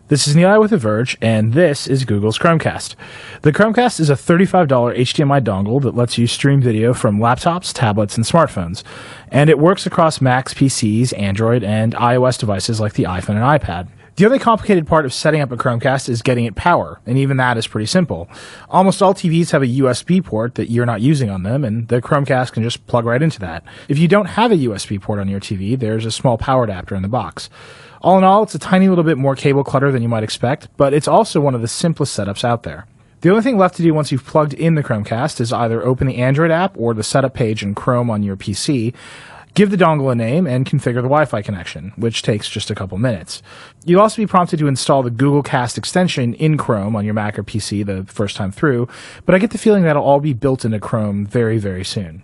This is Neil with The Verge, and this is Google's Chromecast. The Chromecast is a $35 HDMI dongle that lets you stream video from laptops, tablets, and smartphones. And it works across Macs, PCs, Android, and iOS devices like the iPhone and iPad. The only complicated part of setting up a Chromecast is getting it power, and even that is pretty simple. Almost all TVs have a USB port that you're not using on them, and the Chromecast can just plug right into that. If you don't have a USB port on your TV, there's a small power adapter in the box. All in all, it's a tiny little bit more cable clutter than you might expect, but it's also one of the simplest setups out there. The only thing left to do once you've plugged in the Chromecast is either open the Android app or the setup page in Chrome on your PC, give the dongle a name, and configure the Wi-Fi connection, which takes just a couple minutes. You'll also be prompted to install the Google Cast extension in Chrome on your Mac or PC the first time through, but I get the feeling that'll all be built into Chrome very, very soon.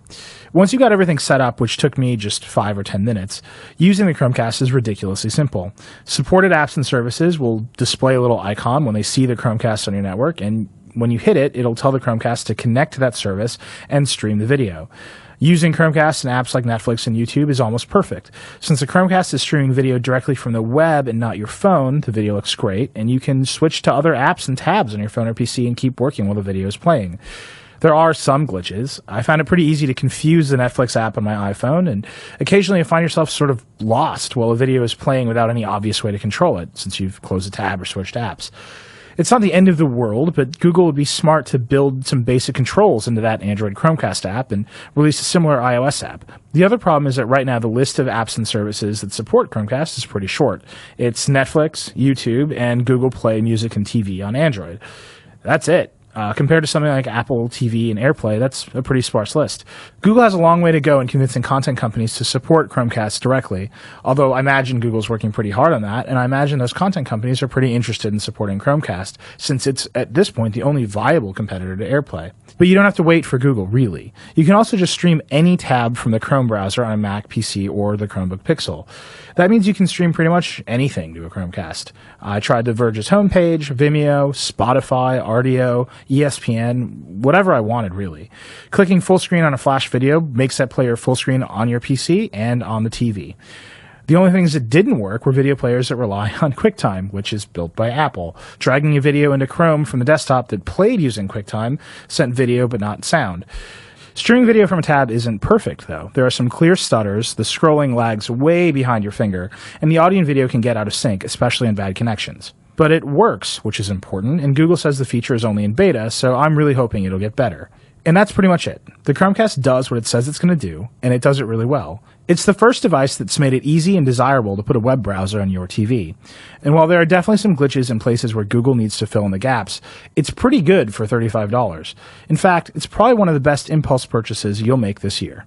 Once you got everything set up, which took me just 5 or 10 minutes, using the Chromecast is ridiculously simple. Supported apps and services will display a little icon when they see the Chromecast on your network, and when you hit it, it'll tell the Chromecast to connect to that service and stream the video. Using Chromecast and apps like Netflix and YouTube is almost perfect. Since the Chromecast is streaming video directly from the web and not your phone, the video looks great, and you can switch to other apps and tabs on your phone or PC and keep working while the video is playing. There are some glitches. I found it pretty easy to confuse the Netflix app on my iPhone, and occasionally you find yourself sort of lost while a video is playing without any obvious way to control it, since you've closed a tab or switched apps. It's not the end of the world, but Google would be smart to build some basic controls into that Android Chromecast app and release a similar iOS app. The other problem is that right now the list of apps and services that support Chromecast is pretty short. It's Netflix, YouTube, and Google Play Music and TV on Android. That's it. Compared to something like Apple TV and AirPlay, that's a pretty sparse list. Google has a long way to go in convincing content companies to support Chromecast directly, although I imagine Google's working pretty hard on that, and I imagine those content companies are pretty interested in supporting Chromecast, since it's, at this point, the only viable competitor to AirPlay. But you don't have to wait for Google, really. You can also just stream any tab from the Chrome browser on a Mac, PC, or the Chromebook Pixel. That means you can stream pretty much anything to a Chromecast. I tried The Verge's homepage, Vimeo, Spotify, Rdio, ESPN, whatever I wanted, really. Clicking full screen on a flash video makes that player full screen on your PC and on the TV. The only things that didn't work were video players that rely on QuickTime, which is built by Apple. Dragging a video into Chrome from the desktop that played using QuickTime sent video but not sound. Streaming video from a tab isn't perfect, though. There are some clear stutters, the scrolling lags way behind your finger, and the audio and video can get out of sync, especially in bad connections. But it works, which is important, and Google says the feature is only in beta, so I'm really hoping it'll get better. And that's pretty much it. The Chromecast does what it says it's going to do, and it does it really well. It's the first device that's made it easy and desirable to put a web browser on your TV. And while there are definitely some glitches in places where Google needs to fill in the gaps, it's pretty good for $35. In fact, it's probably one of the best impulse purchases you'll make this year.